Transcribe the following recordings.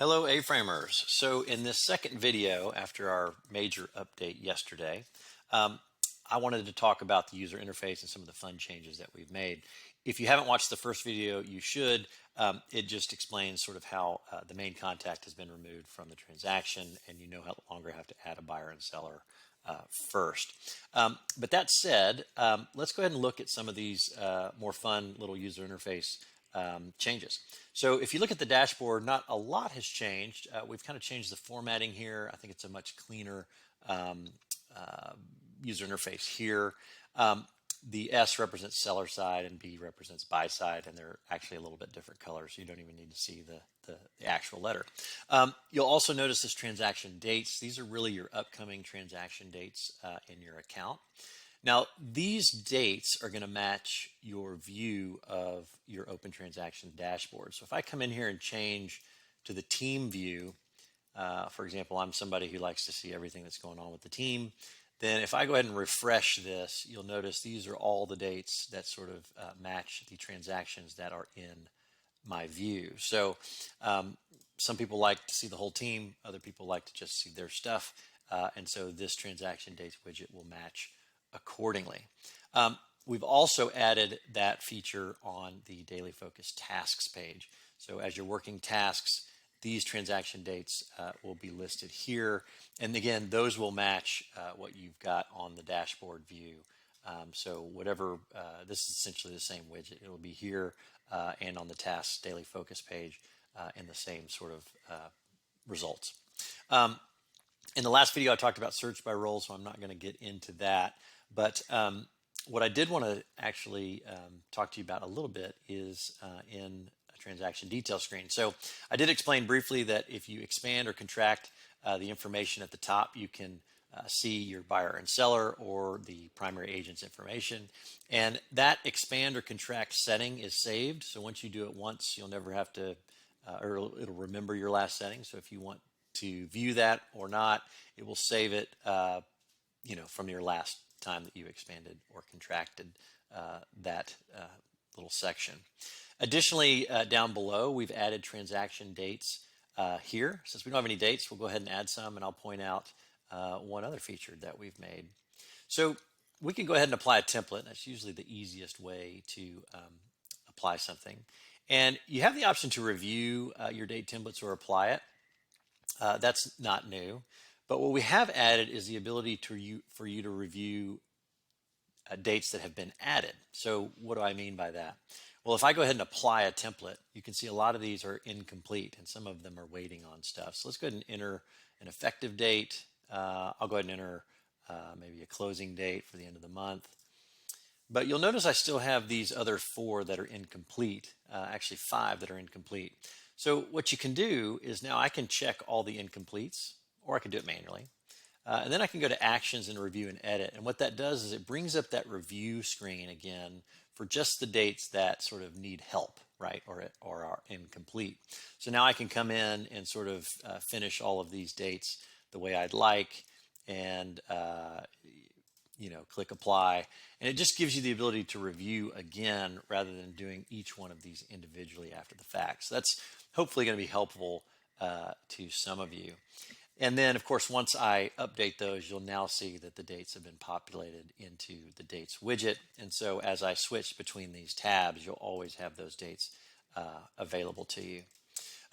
Hello, A-Framers. So in this second video, after our major update yesterday, I wanted to talk about the user interface and some of the fun changes that we've made. If you haven't watched the first video, you should. It just explains sort of how the main contact has been removed from the transaction, and you no longer have to add a buyer and seller first. But that said, let's go ahead and look at some of these more fun little user interface changes. So if you look at the dashboard, not a lot has changed. We've kind of changed the formatting here. I think it's a much cleaner user interface here. The S represents seller side and B represents buy side, and they're actually a little bit different colors. So you don't even need to see the actual letter. You'll also notice this transaction dates. These are really your upcoming transaction dates in your account. Now, these dates are going to match your view of your open transaction dashboard. So if I come in here and change to the team view, for example, I'm somebody who likes to see everything that's going on with the team. Then if I go ahead and refresh this, you'll notice these are all the dates that sort of match the transactions that are in my view. So some people like to see the whole team. Other people like to just see their stuff. And so this transaction dates widget will match accordingly. We've also added that feature on the daily focus tasks page. So as you're working tasks, these transaction dates will be listed here. And again, those will match what you've got on the dashboard view. So whatever, this is essentially the same widget. It'll be here and on the tasks daily focus page in the same sort of results. In the last video, I talked about search by role, so I'm not going to get into that. But what I did want to actually talk to you about a little bit is in a transaction detail screen. So I did explain briefly that if you expand or contract the information at the top, you can see your buyer and seller or the primary agent's information. And that expand or contract setting is saved. So once you do it once, you'll never have to, or it'll remember your last setting. So if you want to view that or not, it will save it from your last time that you expanded or contracted that little section. Additionally, down below, we've added transaction dates here. Since we don't have any dates, we'll go ahead and add some, and I'll point out one other feature that we've made. So we can go ahead and apply a template. That's usually the easiest way to apply something. And you have the option to review your date templates or apply it. That's not new. But what we have added is the ability for you to review dates that have been added. So what do I mean by that? Well, if I go ahead and apply a template, you can see a lot of these are incomplete and some of them are waiting on stuff. So let's go ahead and enter an effective date. I'll go ahead and enter maybe a closing date for the end of the month. But you'll notice I still have these other 4 that are incomplete, actually 5 that are incomplete. So what you can do is now I can check all the incompletes, or I can do it manually. And then I can go to Actions and Review and Edit. And what that does is it brings up that review screen again for just the dates that sort of need help, right, or are incomplete. So now I can come in and sort of finish all of these dates the way I'd like and click Apply. And it just gives you the ability to review again rather than doing each one of these individually after the fact. So that's hopefully going to be helpful to some of you. And then, of course, once I update those, you'll now see that the dates have been populated into the dates widget. And so as I switch between these tabs, you'll always have those dates available to you.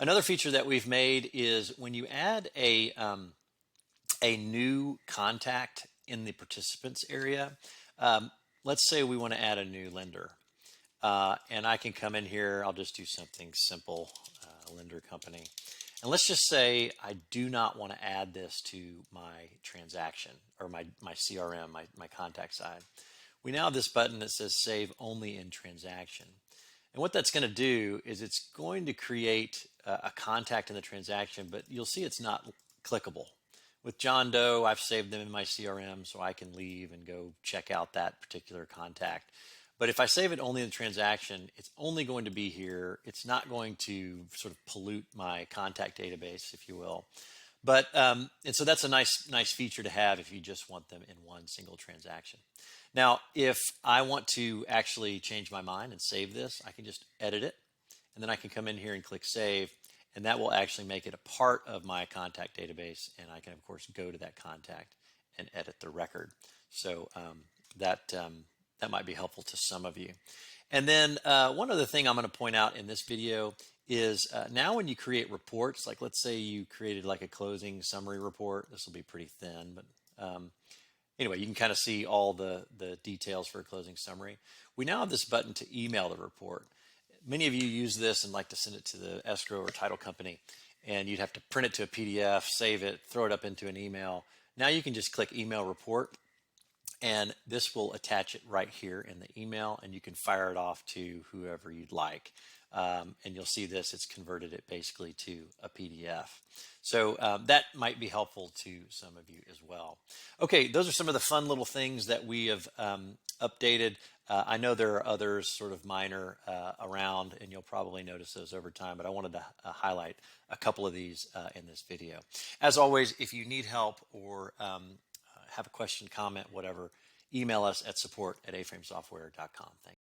Another feature that we've made is when you add a new contact in the participants area, let's say we want to add a new lender. And I can come in here, I'll just do something simple, lender company. And let's just say I do not want to add this to my transaction or my CRM, my contact side. We now have this button that says Save Only in Transaction. And what that's going to do is it's going to create a contact in the transaction, but you'll see it's not clickable. With John Doe, I've saved them in my CRM so I can leave and go check out that particular contact. But if I save it only in the transaction, it's only going to be here. It's not going to sort of pollute my contact database, if you will. But and so that's a nice feature to have if you just want them in one single transaction. Now, if I want to actually change my mind and save this, I can just edit it, and then I can come in here and click Save, and that will actually make it a part of my contact database, and I can of course go to that contact and edit the record. So that might be helpful to some of you. And then one other thing I'm going to point out in this video is now when you create reports, like let's say you created like a closing summary report, this will be pretty thin, but anyway, you can kind of see all the details for a closing summary. We now have this button to email the report. Many of you use this and like to send it to the escrow or title company, and you'd have to print it to a PDF, save it, throw it up into an email. Now you can just click email report, and this will attach it right here in the email, and you can fire it off to whoever you'd like. And you'll see this, it's converted it basically to a PDF. So that might be helpful to some of you as well. Okay, those are some of the fun little things that we have updated. I know there are others sort of minor around, and you'll probably notice those over time, but I wanted to highlight a couple of these in this video. As always, if you need help or have a question, comment, whatever, email us at support@aframesoftware.com. Thanks.